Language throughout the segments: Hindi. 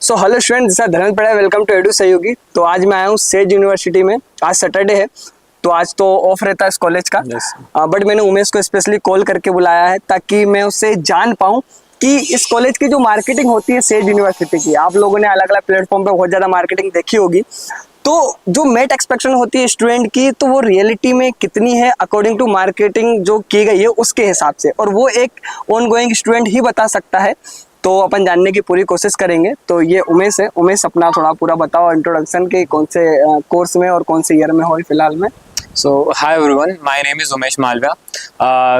So hello student, this is Dharmendra पड़ा, वेलकम टू एडू सहयोगी। तो आज मैं आया हूँ सेज यूनिवर्सिटी में। आज सैटरडे है तो आज तो ऑफ रहता है इस कॉलेज का। बट मैंने उमेश को स्पेशली कॉल करके बुलाया है ताकि मैं उससे जान पाऊँ कि इस कॉलेज की जो मार्केटिंग होती है सेज यूनिवर्सिटी की, आप लोगों ने अलग अलग प्लेटफॉर्म पे बहुत ज़्यादा मार्केटिंग देखी होगी, तो जो मेट एक्सपेक्टेशन होती है स्टूडेंट की, तो वो रियलिटी में कितनी है अकॉर्डिंग टू मार्केटिंग जो की गई है उसके हिसाब से, और वो एक ऑन गोइंग स्टूडेंट ही बता सकता है। तो अपन जानने की पूरी कोशिश करेंगे। तो ये उमेश है। उमेश, अपना थोड़ा पूरा बताओ इंट्रोडक्शन के कौन से कोर्स में और कौन से ईयर में हो फिलहाल में। So hi everyone, my name is Umesh Malvia.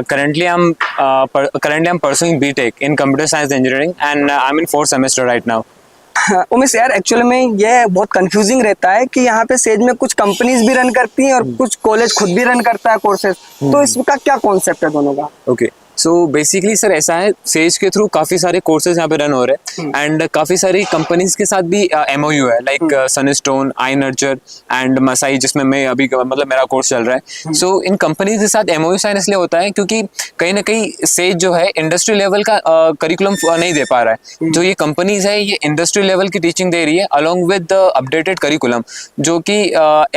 Currently I'm pursuing BTech in Computer Science Engineering and I'm in 4th semester right now. Umesh यार, एक्चुअली में ये बहुत कंफ्यूजिंग रहता है कि यहाँ पे सेज में कुछ कंपनीज भी रन करती हैं और कुछ कॉलेज खुद भी रन करता है कोर्सेज, तो इसका क्या कॉन्सेप्ट है दोनों का? Okay. सो बेसिकली सर ऐसा है, सेज के थ्रू काफ़ी सारे कोर्सेज यहाँ पे रन हो रहे हैं एंड काफ़ी सारी कंपनीज के साथ भी MOU है, like Sunstone, I Nurture and Masai, जिसमें मैं अभी मतलब मेरा कोर्स चल रहा है। सो इन कंपनीज के साथ MOU साइन इसलिए होता है क्योंकि कहीं ना कहीं सेज जो है इंडस्ट्री लेवल का करिकुलम नहीं दे पा रहा है। जो ये कंपनीज है ये इंडस्ट्री लेवल की टीचिंग दे रही है अलॉन्ग विद अपडेटेड करिकुलम, जो कि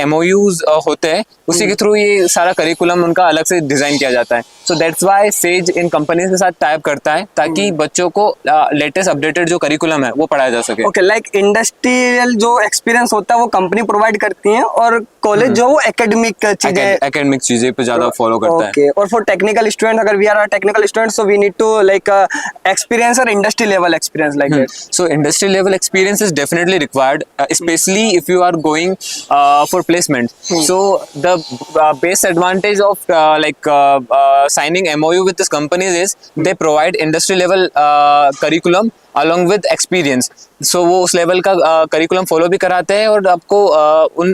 MOUs होते हैं, उसी के थ्रू ये सारा करिकुलम उनका अलग से डिजाइन किया जाता है। So that's why says in companies के साथ टाइप करता है ताकि बच्चों को लेटेस्ट अपडेटेड जो करिकुलम है वो पढ़ाया जा सके। ओके, लाइक इंडस्ट्रियल जो एक्सपीरियंस होता है वो कंपनी प्रोवाइड करती है और कॉलेज जो वो एकेडमिक चीजें पे ज्यादा फॉलो करता है। ओके, और फॉर टेक्निकल स्टूडेंट, अगर we are technical student, so we need to like experience और industry level experience like that. So industry level experience is definitely required, specially if you are going for placement. So the best advantage of like signing MOU with this companies is they provide industry level curriculum along with experience. So वो उस लेवल का करिकुलम फॉलो भी कराते हैं और आपको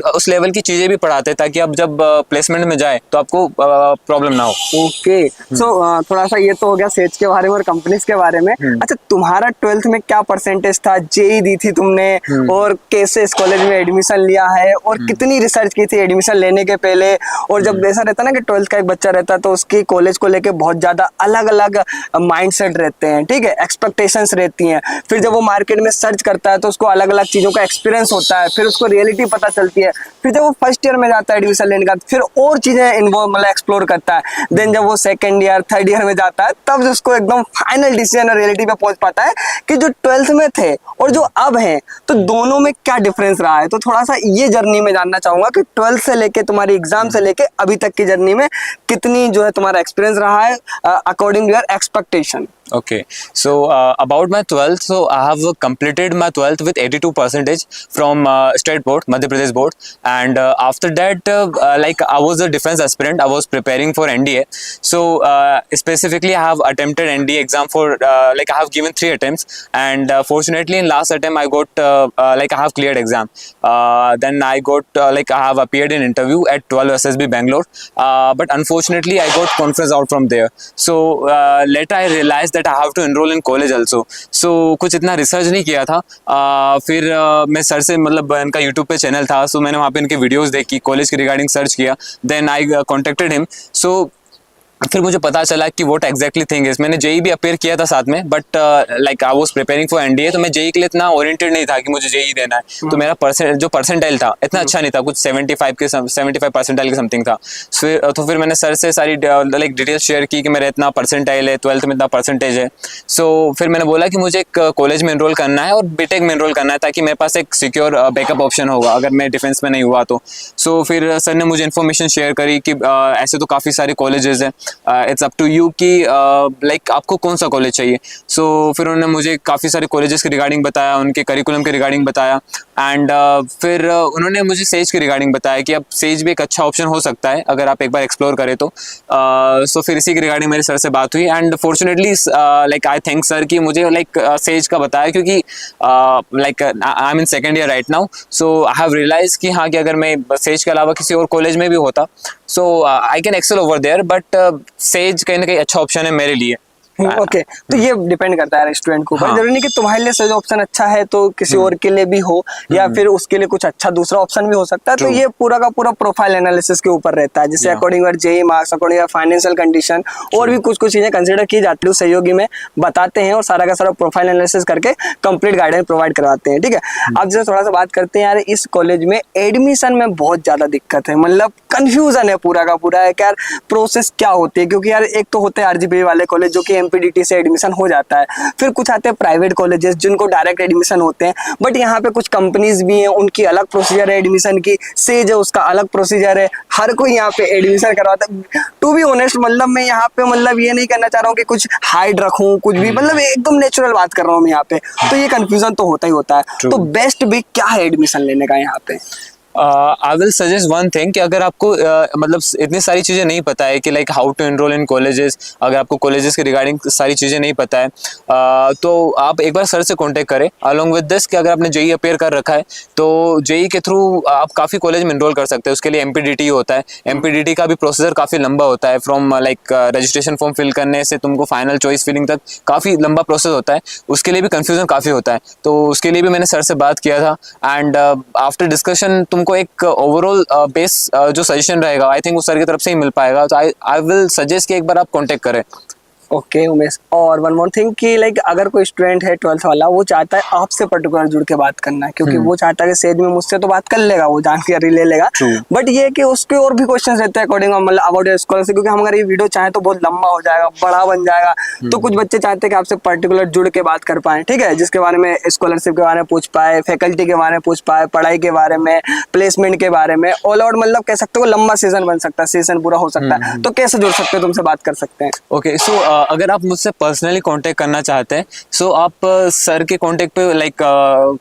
उस लेवल की चीजें भी पढ़ाते हैं ताकि आप जब प्लेसमेंट में जाए तो आपको प्रॉब्लम ना हो। ओके, सो थोड़ा सा ये तो हो गया सेज के बारे में और कंपनीज के बारे में। अच्छा, तुम्हारा 12th में क्या परसेंटेज था? जेई दी थी तुमने, और कैसे इस कॉलेज में एडमिशन लिया है, और कितनी रिसर्च की थी एडमिशन लेने के पहले? और जब ऐसा रहता है ना कि 12th का एक बच्चा रहता है तो उसकी कॉलेज को लेके बहुत ज्यादा अलग अलग माइंडसेट रहते हैं, ठीक है, एक्सपेक्टेशंस रहती हैं। फिर जब वो मार्केट में सर्च करता है तो उसको अलग अलग चीजों का एक्सपीरियंस होता है, फिर उसको रियलिटी पता चलती है। फिर जब वो फर्स्ट ईयर में जाता है एडमिशन लेने का, फिर और चीजें इन्वॉल्व मतलब एक्सप्लोर करता है। देन जब वो सेकंड ईयर, थर्ड ईयर में जाता है, तब उसको एकदम फाइनल डिसीजन और रियलिटी पे पहुंच पाता है कि जो 12th में थे और जो अब है, तो दोनों में क्या डिफरेंस रहा है। तो थोड़ा सा ये जर्नी में जानना चाहूंगा कि 12th से लेके तुम्हारी एग्जाम से लेके अभी तक की जर्नी में कितनी जो है तुम्हारा एक्सपीरियंस रहा है according to your expectation. Okay, so about my 12th, so I have completed my 12th with 82% from State Board, Madhya Pradesh Board, and after that, like I was a defense aspirant, I was preparing for NDA. So specifically, I have attempted NDA exam for like I have given 3 attempts, and fortunately, in last attempt, I got like I have cleared exam. Then I got like I have appeared in interview at 12 SSB Bangalore, but unfortunately, I got conference out from there. So later I realized that I have to enroll in college also. So कुछ इतना रिसर्च नहीं किया था। फिर मैं सर से मतलब इनका यूट्यूब पे चैनल था, सो मैंने वहाँ पे इनके वीडियोस देखी, कॉलेज के रिगार्डिंग सर्च किया, देन आई कॉन्टेक्टेड हिम। सो फिर मुझे पता चला कि व्हाट एग्जैक्टली थिंग इज। मैंने जेई भी अपेयर किया था साथ में, but like I was preparing for NDA, तो मैं जेई के लिए इतना ओरिएंटेड नहीं था कि मुझे जेई देना है। तो मेरा जो परसेंटाइल था इतना अच्छा नहीं था, कुछ 75 परसेंटाइल के समथिंग था। फिर मैंने सर से सारी लाइक डिटेल्स शेयर की कि मेरा इतना परसेंटाइल है, 12th में इतना परसेंटेज है। सो फिर मैंने बोला कि मुझे एक कॉलेज में एनरोल करना है और बीटेक में एनरोल करना है ताकि मेरे पास एक सिक्योर बैकअप ऑप्शन होगा अगर मैं डिफेंस में नहीं हुआ तो। सो फिर सर ने मुझे इन्फॉर्मेशन शेयर करी कि ऐसे तो काफ़ी सारे कॉलेजेस हैं, इट्स अप टू यू कि लाइक आपको कौन सा कॉलेज चाहिए। सो फिर उन्होंने मुझे काफ़ी सारे कॉलेजेस के रिगार्डिंग बताया, उनके करिकुलम के रिगार्डिंग बताया, एंड फिर उन्होंने मुझे सेज के रिगार्डिंग बताया कि अब सेज भी एक अच्छा ऑप्शन हो सकता है अगर आप एक बार एक्सप्लोर करें तो। सो फिर इसी के रिगार्डिंग मेरे सर से बात हुई, and fortunately like I thank sir कि मुझे लाइक सेज का बताया, क्योंकि like I am in second year right now. So I have realise कि हाँ, कि अगर मैं सेज के अलावा किसी और कॉलेज में भी होता, so I can excel over there, but सेज कहीं ना कहीं अच्छा ऑप्शन है मेरे लिए। ओके तो ये डिपेंड करता है स्टूडेंट के ऊपर। हाँ। जरूरी नहीं कि तुम्हारे लिए सही ऑप्शन अच्छा है तो किसी और के लिए भी हो, या फिर उसके लिए कुछ अच्छा दूसरा ऑप्शन भी हो सकता है। तो True. ये पूरा का पूरा प्रोफाइल एनालिसिस के ऊपर रहता है, जैसे Yeah. According your JEE marks, according your financial condition, और भी कुछ कुछ चीजें कंसिडर की जाती है, सहयोगी में बताते हैं और सारा का सारा प्रोफाइल एनालिसिस करके कंप्लीट गाइडेंस प्रोवाइड करवाते हैं। ठीक है, अब जैसे थोड़ा सा बात करते हैं यार, इस कॉलेज में एडमिशन में बहुत ज्यादा दिक्कत है, मतलब कंफ्यूजन है पूरा का पूरा है कि यार प्रोसेस क्या होती है। क्योंकि यार एक तो होते हैं आरजीपी वाले कॉलेज जो कि एमपीडीटी से एडमिशन हो जाता है, फिर कुछ आते हैं प्राइवेट कॉलेजेस जिनको डायरेक्ट एडमिशन होते हैं, बट यहाँ पे कुछ कंपनीज भी हैं, उनकी अलग प्रोसीजर है एडमिशन की, सेज है उसका अलग प्रोसीजर है, हर कोई यहाँ पे एडमिशन करवाता है। टू बी ऑनेस्ट मतलब मैं यहाँ पे मतलब ये नहीं करना चाह रहा हूँ कि कुछ हाइड रखूँ कुछ भी, मतलब एकदम नेचुरल बात कर रहा हूँ मैं यहाँ पे, तो ये कंफ्यूजन तो होता ही होता है। तो बेस्ट वे क्या है एडमिशन लेने का यहाँ पे? I will suggest one thing कि अगर आपको मतलब इतनी सारी चीज़ें नहीं पता है कि like how to enrol in colleges, अगर आपको कॉलेजेस के रिगार्डिंग सारी चीज़ें नहीं पता है तो आप एक बार सर से कांटेक्ट करें अलोंग विद दिस कि अगर आपने जेई अपेयर कर रखा है तो जेई के थ्रू आप काफ़ी कॉलेज में एनरोल कर सकते हैं। उसके लिए एमपीडीटी होता है, एमपीडीटी का भी प्रोसीजर काफ़ी लंबा होता है, from like registration form fill करने से तुमको फाइनल चॉइस फिलिंग तक काफ़ी लंबा प्रोसेस होता है। उसके लिए भी कन्फ्यूजन काफ़ी होता है, तो उसके लिए भी मैंने सर से बात किया था एंड आफ्टर डिस्कशन तुमको एक ओवरऑल बेस जो सजेशन रहेगा आई थिंक उस सर की तरफ से ही मिल पाएगा। तो आई विल सजेस्ट कि एक बार आप कांटेक्ट करें। ओके उमेश, और वन मोर थिंग कि लाइक अगर कोई स्टूडेंट है 12th वाला, वो चाहता है आपसे पर्टिकुलर जुड़ के बात करना है, क्योंकि वो चाहता है कि सेज में मुझसे तो बात कर लेगा, वो जानकारी ले लेगा, बट ये है कि उसके और भी क्वेश्चंस रहते हैं अकॉर्डिंग मतलब अबाउट योर स्कॉलरशिप, क्योंकि हम अगर ये वीडियो चाहें तो बहुत लंबा हो जाएगा, बड़ा बन जाएगा। तो कुछ बच्चे चाहते हैं कि आपसे पर्टिकुलर जुड़ के बात कर पाए, ठीक है, जिसके बारे में स्कॉलरशिप के बारे में पूछ पाए, फैकल्टी के बारे में पूछ पाए, पढ़ाई के बारे में, प्लेसमेंट के बारे में, ऑल आउट मतलब कह सकते हो लंबा सीजन बन सकता है, सीजन पूरा हो सकता है। तो कैसे जुड़ सकते हो, तुमसे बात कर सकते हैं? ओके सो अगर आप मुझसे पर्सनली कांटेक्ट करना चाहते हैं सो आप सर के कांटेक्ट पे लाइक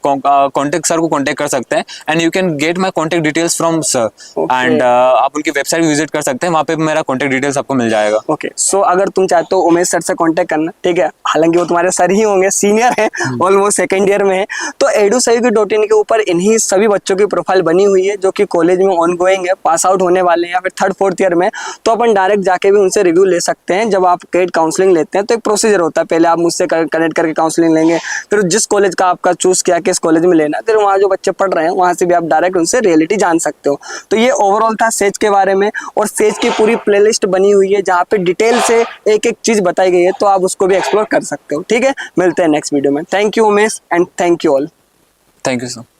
कांटेक्ट सर को कांटेक्ट कर सकते हैं and you can get my contact details from sir and आप उनकी वेबसाइट विजिट कर सकते हैं, वहाँ पे मेरा कांटेक्ट डिटेल्स आपको मिल जाएगा। ओके सो अगर तुम चाहते हो उमेश सर से कांटेक्ट करना, ठीक है, हालांकि वो तुम्हारे सर ही होंगे, सीनियर हैं, ऑलमोस्ट सेकंड ईयर में है, तो edusehyogi.in के ऊपर इन्हीं सभी बच्चों की प्रोफाइल बनी हुई है जो कि कॉलेज में ऑन गोइंग है, पास आउट होने वाले हैं या फिर 3rd 4th ईयर में। तो अपन डायरेक्ट जाके भी उनसे रिव्यू ले सकते हैं। जब आप पेड काउंसलिंग लेते हैं तो एक प्रोसीजर होता है, पहले आप मुझसे कनेक्ट करके काउंसलिंग लेंगे, फिर जिस कॉलेज का आपका चूज किया किस कॉलेज में लेना, फिर वहाँ जो बच्चे पढ़ रहे हैं वहाँ से भी आप डायरेक्ट उनसे रियलिटी जान सकते हो। तो ये ओवरऑल था सेज के बारे में, और सेज की पूरी प्लेलिस्ट बनी हुई है जहाँ पे डिटेल से एक एक चीज बताई गई है, तो आप उसको भी एक्सप्लोर कर सकते हो। ठीक है, मिलते हैं नेक्स्ट वीडियो में। Thank you Umesh and thank you all. Thank you sir.